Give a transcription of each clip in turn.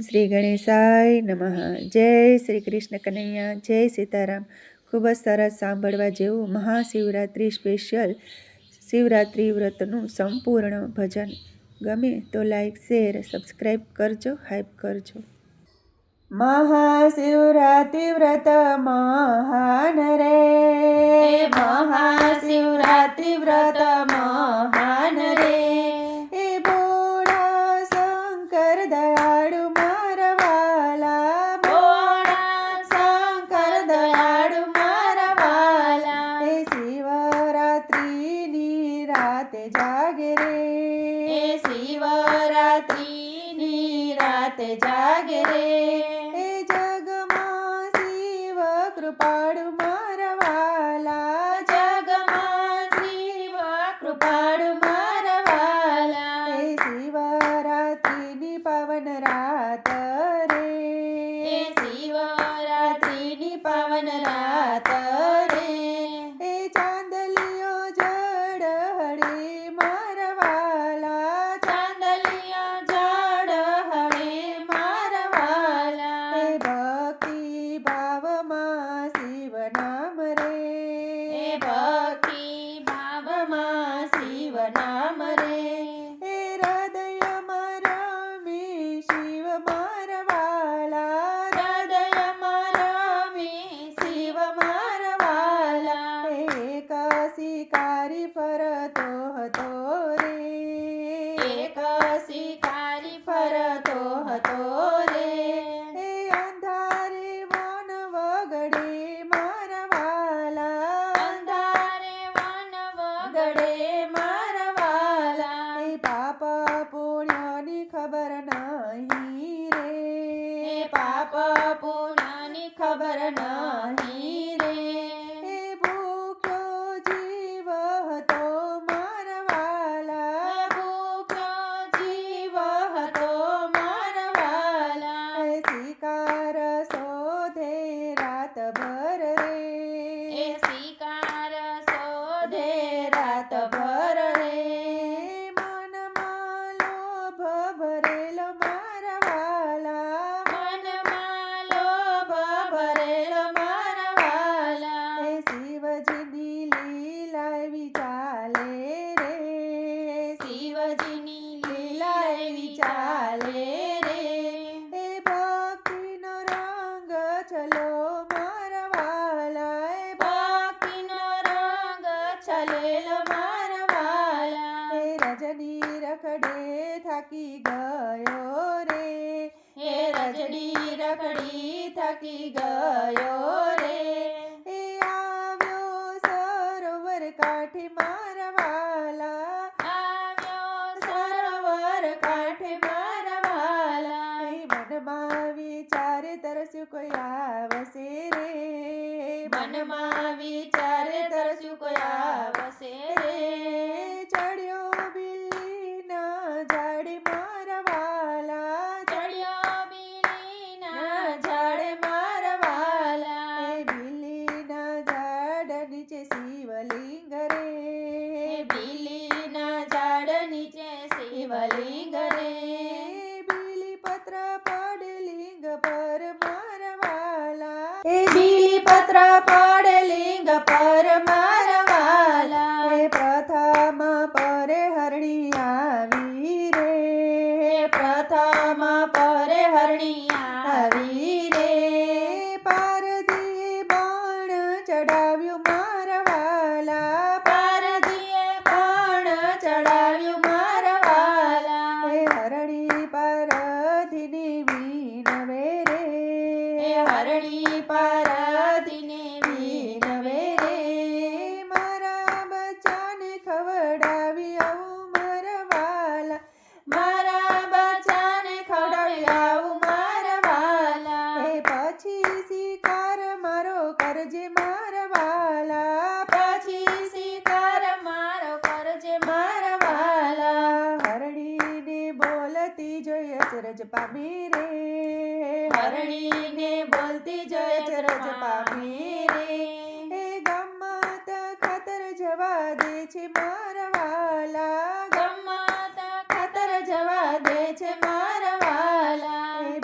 શ્રી ગણેશાય નમઃ. જય શ્રી કૃષ્ણ કનૈયા, જય સીતારામ. ખૂબ જ સરસ સાંભળવા જેવું મહાશિવરાત્રિ સ્પેશિયલ શિવરાત્રિ વ્રતનું સંપૂર્ણ ભજન. ગમે તો લાઈક, શેર, સબસ્ક્રાઈબ કરજો, હાઈપ કરજો. મહાશિવરાત્રિ વ્રત મહાન રે, મહાશિવરાત્રિ વ્રત મહાન રે. એ ભોળા શંકર દયાળુ મારા વાલા, ભોળા શંકર દયાળુ મારા વાલા. એ શિવરાત્રિની રાતે જાગે રે, એ શિવરાત્રિની રાતે જાગે રે. એ જગમાં શિવ કૃપાળુ મારા વાલા, જગમાં શિવ કૃપાળુ મારા વાલા. એ શિવરાત્રિની પાવન રાત રે, એ શિવરાત્રિની પાવન રાત રે. એ ચાંદલિયો જડ હળે મારા વાલા, ચાંદલિયો જડ હળે મારા વાલા. એ ભક્તિ ભાવમાં શિવ નામ રે, એ ભક્તિ ભાવમાં શિવ નામ રે. એ હૃદયમાં રમે શિવ મારા વાલા, હૃદયમાં રમે શિવ મારા વાલા. એક શિકારી ફરતો હતો રે, એક શિકારી ફરતો હતો રે. એ અંધારે વન વગડે મારા વાલા, અંધારે વન વગડે મારા વાલા. એ પાપ પુણ્યની ખબર નહીં રે, એ પાપ પુણ્યની ખબર નહીં રે. એ ભૂખ્યો જીવ હતો મારા વાલા, ભૂખ્યો જીવ હતો મારા વાલા. એ શિકાર શોધે રાતભર રે, એ શિકાર શોધે રાતભર રે. મનમાં લોભ ભરેલો મારા વાલા, મનમાં લોભ ભરેલો મારા વાલા. એ શિવજીની લીલા એવી ચાલે રે, શિવજીની લીલા એવી ચાલે રે. એ ભક્તિનો રંગ ચલો મારા વાલા, એ ભક્તિનો રંગ ચલેલો મારા વાલા. એ રજની રખડે થાકી ગયો રે, એ રજની રખડી થાકી ગયો રે. એ આવ્યો સરોવર કાંઠે મારા વાલા, આવ્યો સરોવર કાંઠે મારા વાલા. એ મનમાં વિચારે તરસ્યું કોઈ આવશે રે, મનમાં વિચારે તરસ્યું કોઈ આવશે રે. ચડ્યો બિલ્લીના ઝાડે મારા વાલા, ચડ્યો બિલ્લીના ઝાડે મારા વાલા. એ બિલ્લીના ઝાડ નીચે શિવલિંગ રે, એ બિલ્લીના ઝાડ નીચે શિવલિંગ રે. બીલીપત્ર પડે લિંગ પર મારા વાલા, એ બીલીપત્ર પડે લિંગ પર મારા વાલા. એ પ્રથમ પરે હરણી આવી રે, પ્રથમ પરે હરણી આવી રે. પારધીએ બાણ ચડાવ્યું મારા વાલા, પારધીએ બાણ ચડાવ્યું મારા વાલા. એ હરણી પારધીને વિનવે રે, એ હરણી પારધીને વિનવે રે. મારા બચ્ચાને ખવડાવી આવું મારા વાલા, મારા બચ્ચાને ખવડાવી આવું મારા વાલા. એ પછી શિકાર મારો કરજે મારા વાલા, પછી શિકાર મારો કરજે મારા વાલા. હરણીને બોલતી જોઈ અચરજ પામી રે, હરણીને બોલતી જોઈ અચરજ પામી રે. એ ગમ્મત ખાતર જવા દે છે મારા વાલા, ગમ્મત ખાતર જવા દે છે મારા વાલા. એ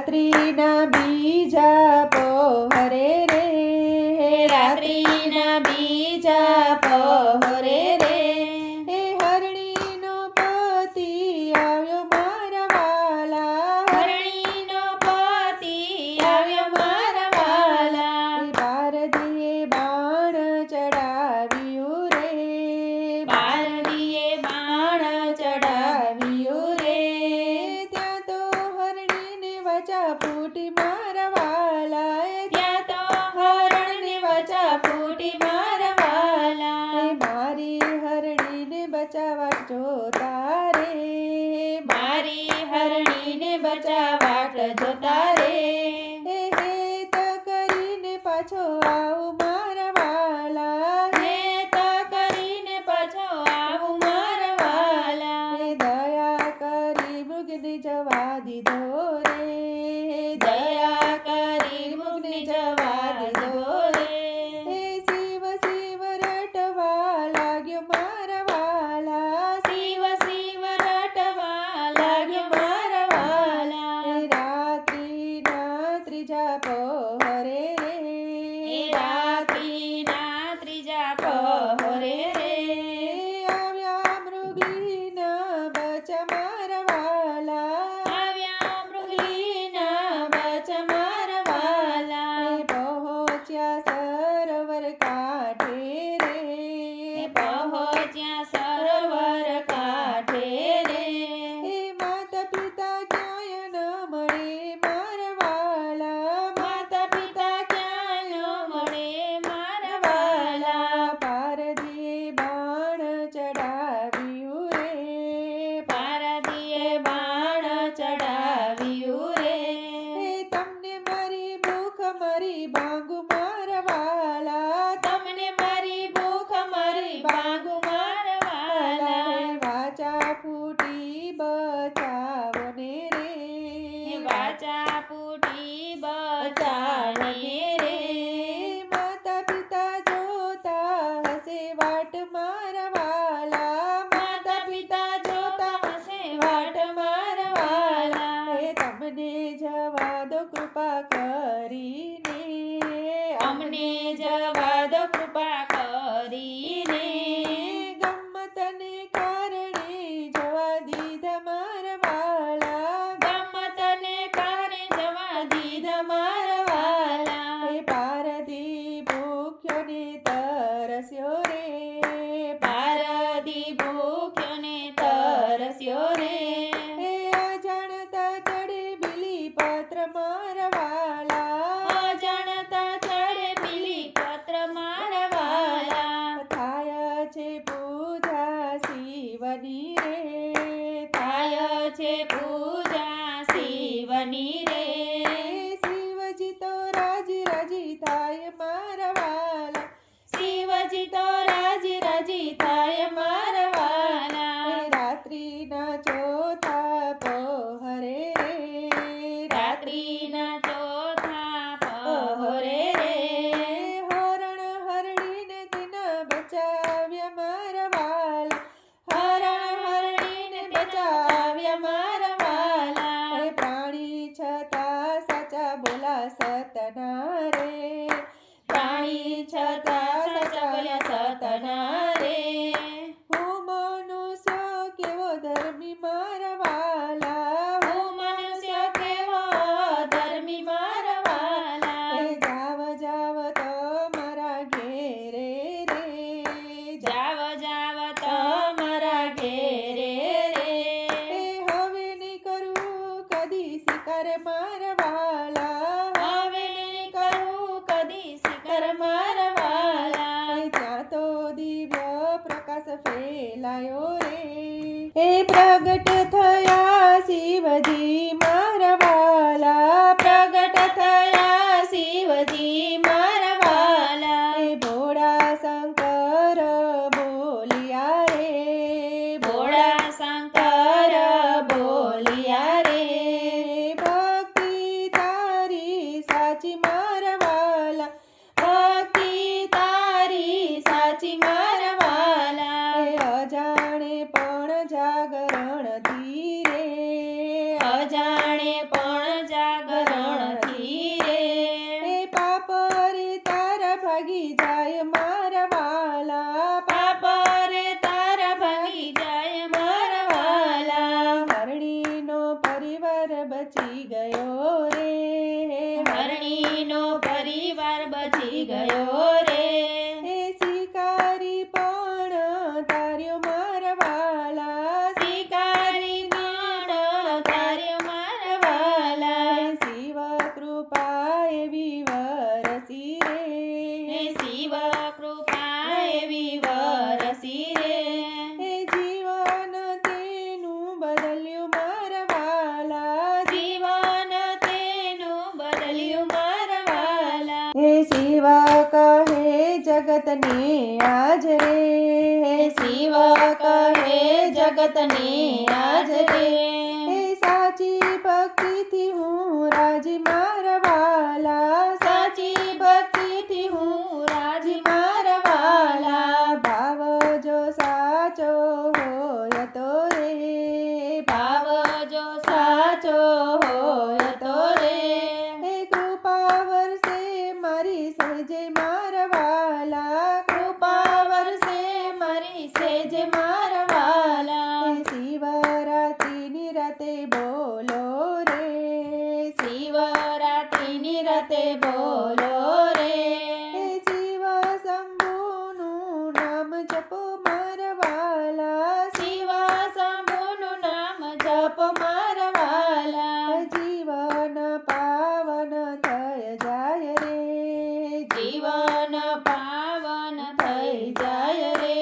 રાત્રિના બીજા પહોરે રે, રાત્રિના બીજા પહોરે રે, એ હરણીનો પતિ આવ્યો મારા વાલા, હરણીનો પતિ આવ્યો મારા વાલા, એ બારદીએ બાણ ચડાવ્યું રે, બારડીએ બાણ ચડાવ્યું રે, ત્યાં તો હરણીને વાચા ફૂટી મારા વાલા, ત્યાં તો હરણની વચા ફૂટી મારા વાલા, મારી હરણીને બચાવવા જોતા રે, મારી હરણીને બચાવાટ જોતા રે, હે હેત કરીને પાછો આવું મારા વાલા, હેત કરીને પાછો આવું મારા વાલા, હે દયા કરી મૃગને જવા દીધો રે, દયા કરી મુગને જવા દીધો રે, હે શિવ શિવ રટવા લાગ્યો મારા વાલા, શિવ શિવ રટવા લાગ્યો મારા વાલા, હે રાત્રિના ત્રીજા પહોરે રે, એ રાત્રિના ત્રીજા પહોરે રે, આવ્યા મૃગીના બચ્ચા મારા વાલા, આવ્યા મૃગલીના બચ્ચા મારા વાલા, એ પહોંચ્યા સરોવર કાંઠે રે, એ પહોંચ્યા સરોવર કાંઠે રે, એ માતા પિતા ક્યાંય ન મળે મારા વાલા, માતા પિતા ક્યાં ન મળે મારા વાલા, પારદીએ બાણ ચડાવ્યું રે, પારદીએ બાણ ચડાવ્યું રે, એ તમને મારી ભૂખ મારી ભાંગુ મારા વાલા, તમને મારી ભૂખ મારી ભાંગુ મારા વાલા, વાચા ફૂટી બચાવો ને રે, વાચા ફૂટી બચાવને રે, માતા પિતા જોતા હશે વાટ મારા વાલા, માતા પિતા જોતા હશે વાટ મારા વાલા, એ તમને જવા દો કૃપા કરીને, અમને જવા દો કૃપા કરીને, ગમ્મતને કારણે જવા દીધા મારા વાલા, ગમ્મતને કારણે જવા દીધા મારા વાલા, એ પારધી ભૂખ્યો ને તરસ્યો રે, પારધી ભૂખ્યો ને તરસ્યો રે, એ અજાણતા ચડે બીલી પત્ર મારા વાલા, અજાણતા ચડે બીલી પત્ર મારા વાલા, થાય છે પૂજા શિવની રે, થાય છે પૂજા શિવની રે, શિવજી તો રાજી રાજી થાય મારા વાલા, શિવજી તો રાજી રાજી થાય મારા વાલા, રાત્રિના ચોથા પહોરે રે, રાત્રિના ચોથા પહોરે રે, હરણ હરણીને તેના બચાવ્યા મારા વાલા, હરણ હરણીને બચાવ્યા મારા વાલા, એ પ્રાણી છતાં સાચા બોલા સતના રે, પ્રાણી છતાં સાચા બોલ્યા સતના રે, હું મનુષ્ય કેવો ધર્મી મારા વાલા, હું મનુષ્ય કેવો ધર્મી મારા વાલા, એ જાવ જાવ તો મારા ઘેરે રે, જાવ જાવ તમારા ઘેરે રે, એ હવે નહીં કરું કદી શિકાર મારા વાલા, હવે નહીં કરું કદી શિકાર મારા વાલા, ભાગી જાય મારા વાલા, પાપ રે તારા ભાગી જાય મારા વાલા. હરણીનો પરિવાર બચી ગયો રે, હરણીનો પરિવાર બચી ગયો રે. એ શિકારી પણ તાર્યો મારા વાલા, શિકારી પણ તાર્યો મારા વાલા. શિવ કૃપા એવી વરસી રે, શિવ કૃપા એવી વરસી રે. એ જીવન તેનું બદલ્યું મારા વાલા, જીવન તેનું બદલ્યું મારા વાલા. હે શિવ કહે જગતને આજ રે, શિવ કહે જગતને આજ રે. હે સાચી ભક્તિથી હું રાજી મારા વાલા, સાચી ભક્તિથી હું રાજી મારા વાલા. ભાવ જો સાચો હોય તો રે, ભાવ જો સાચો હોય તો રે. હે કૃપા વરસે મારી સહેજે મારા વાલા, કૃપા વરસે મારી સેજ મારા વાલા. હે શિવરાત્રિની રાતે બોલો રે, શિવરાત્રિની રાતે બોલો રે. હે શિવ શંભુનું નામ જપો મારા વાલા, શિવ શંભુનું નામ જપ મારા વાલા. જીવન પાવન થઈ જાય રે, જીવન પાવન થઈ જાય રે.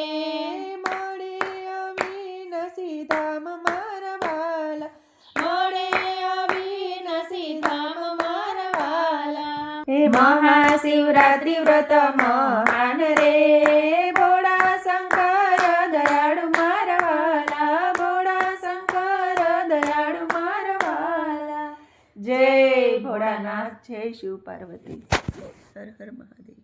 મળે અવિનાશી ધામ મારા વાલા, મળે અવિનાશી ધામ મારા વાલા. હે મહાશિવરાત્રિ વ્રત મહાન રે, ભોળા શંકર દયાળુ મારા વાલા, ભોળા શંકર દયાળુ મારા વાલા. જય ભોળાનાથ, જય શિવ પાર્વતી, હર હર મહાદેવ.